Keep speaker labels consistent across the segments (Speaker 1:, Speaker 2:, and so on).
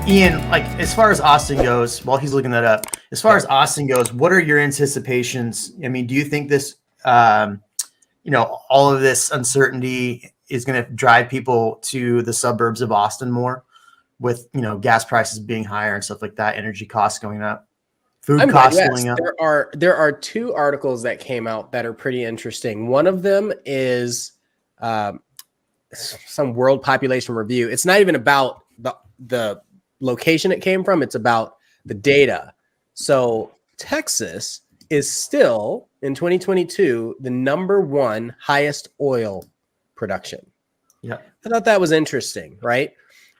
Speaker 1: Ian, like as far as Austin goes, while he's looking that up, as far as Austin goes, what are your anticipations? I mean, do you think this, all of this uncertainty is going to drive people to the suburbs of Austin more, with gas prices being higher and stuff like that, energy costs going up, food costs going up?
Speaker 2: There are two articles that came out that are pretty interesting. One of them is some world population review. It's not even about the location it came from. It's about the data. So Texas is still in 2022 the #1 highest oil production.
Speaker 1: Yeah,
Speaker 2: I thought that was interesting, right?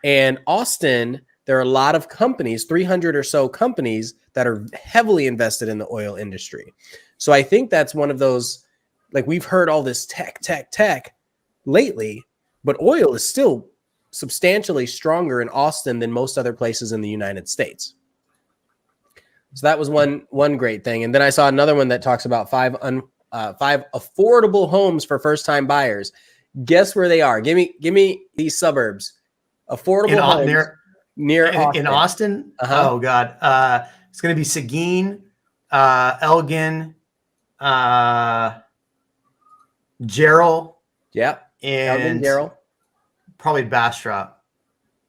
Speaker 2: And Austin, there are a lot of companies, 300 or so companies that are heavily invested in the oil industry. So I think that's one of those, like, we've heard all this tech lately, but oil is still substantially stronger in Austin than most other places in the United States. So that was one great thing. And then I saw another one that talks about five affordable homes for first-time buyers. Guess where they are? Give me these suburbs. Affordable homes near Austin.
Speaker 1: In Austin?
Speaker 2: Uh-huh.
Speaker 1: Oh God. It's going to be Seguin, Elgin, Jarrell.
Speaker 2: Yep.
Speaker 1: And
Speaker 2: Elgin, Jarrell.
Speaker 1: Probably Bastrop.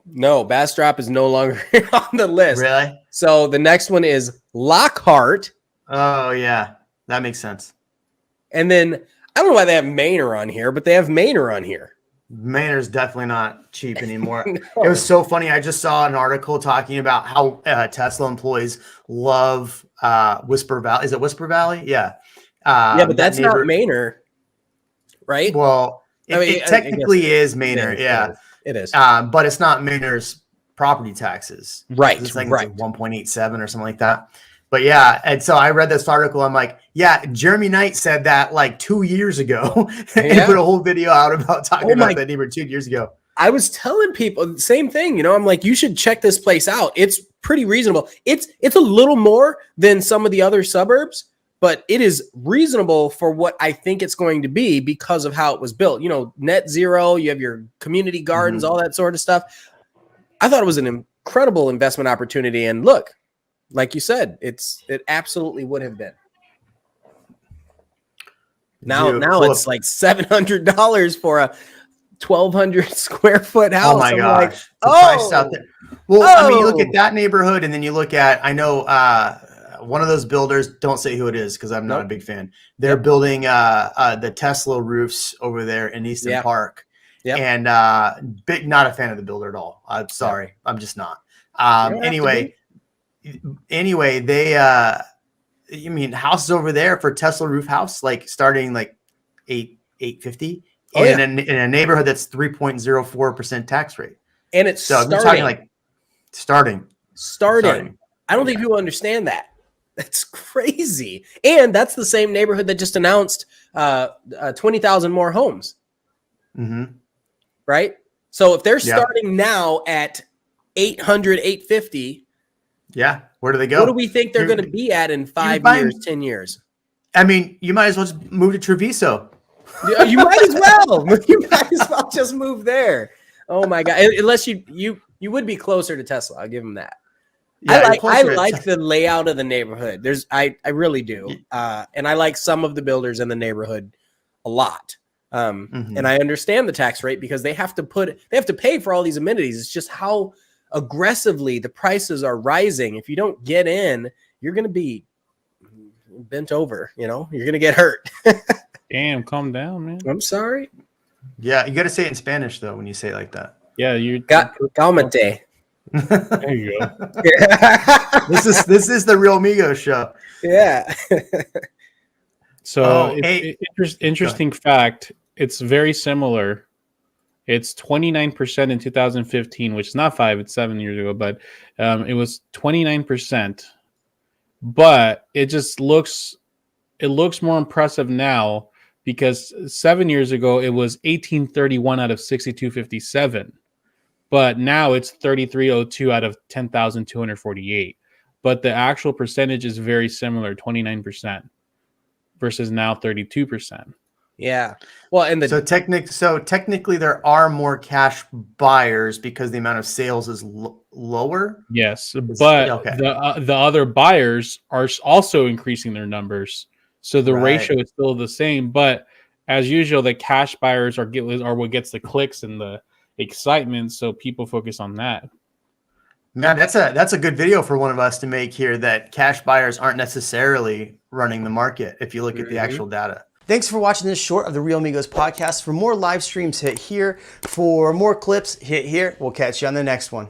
Speaker 2: No, Bastrop is no longer on the list.
Speaker 1: Really?
Speaker 2: So the next one is Lockhart.
Speaker 1: Oh yeah, that makes sense.
Speaker 2: And then I don't know why they have Manor on here, but they have Manor on here.
Speaker 1: Manor's definitely not cheap anymore.
Speaker 2: No.
Speaker 1: It was so funny. I just saw an article talking about how Tesla employees love Whisper Valley. Is it Whisper Valley? Yeah.
Speaker 2: Yeah, but that's not Manor, right?
Speaker 1: Well, it technically is Manor. Yeah.
Speaker 2: It is.
Speaker 1: But it's not Manor's property taxes.
Speaker 2: Right.
Speaker 1: It's like 1.87 or something like that. But yeah, and so I read this article. I'm like, yeah, Jeremy Knight said that like 2 years ago. And put a whole video out about talking about that neighborhood 2 years ago.
Speaker 2: I was telling people the same thing. I'm like, you should check this place out. It's pretty reasonable. It's a little more than some of the other suburbs, but it is reasonable for what I think it's going to be because of how it was built. Net zero, you have your community gardens, all that sort of stuff. I thought it was an incredible investment opportunity. And look, like you said, it absolutely would have been. Now it's like $700 for a 1,200 square foot house.
Speaker 1: Oh my gosh.
Speaker 2: Like,
Speaker 1: price out there. Well, I mean, you look at that neighborhood and then you look at, I know one of those builders, don't say who it is because I'm not a big fan. They're building the Tesla roofs over there in Easton Park. Yep. And not a fan of the builder at all. I'm sorry. I'm just not. Anyway, they houses over there for Tesla roof house, like starting like $850 in a neighborhood that's 3.04% tax rate.
Speaker 2: And it's
Speaker 1: so you're talking like starting.
Speaker 2: I don't think people understand that. That's crazy. And that's the same neighborhood that just announced 20,000 more homes.
Speaker 1: Mm-hmm.
Speaker 2: Right? So if they're starting now at 800, 850,
Speaker 1: where do they go?
Speaker 2: What do we think they're going to be at in 5 years, 10 years?
Speaker 1: I mean, you might as well just move to Treviso.
Speaker 2: You might as well. You might as well just move there. Oh my God! Unless you would be closer to Tesla. I'll give them that. Yeah, I like the layout of the neighborhood. I really do, and I like some of the builders in the neighborhood a lot. And I understand the tax rate because they have to pay for all these amenities. It's just how aggressively the prices are rising. If you don't get in, you're going to be bent over. You're going to get hurt.
Speaker 3: Damn, calm down, man.
Speaker 2: I'm sorry.
Speaker 1: Yeah, you got to say it in Spanish though when you say it like that.
Speaker 3: Yeah, you
Speaker 2: calmate.
Speaker 3: There you go.
Speaker 1: This is the Real Migos show.
Speaker 2: Yeah.
Speaker 3: So interesting fact. It's very similar. It's 29% in 2015, which is not 5, it's 7 years ago, but it was 29%. But it just looks more impressive now because 7 years ago it was 1831 out of 6257. But now it's 3302 out of 10,248. But the actual percentage is very similar, 29% versus now 32%.
Speaker 2: Yeah. Well, and
Speaker 1: So technically there are more cash buyers because the amount of sales is lower.
Speaker 3: Yes, but
Speaker 1: okay.
Speaker 3: the other buyers are also increasing their numbers, so the
Speaker 1: Right.
Speaker 3: ratio is still the same. But as usual, the cash buyers are what gets the clicks and the excitement, so people focus on that.
Speaker 1: Man, that's a good video for one of us to make here, that cash buyers aren't necessarily running the market if you look at the actual data. Thanks for watching this short of the Real Amigos podcast. For more live streams, hit here. For more clips, hit here. We'll catch you on the next one.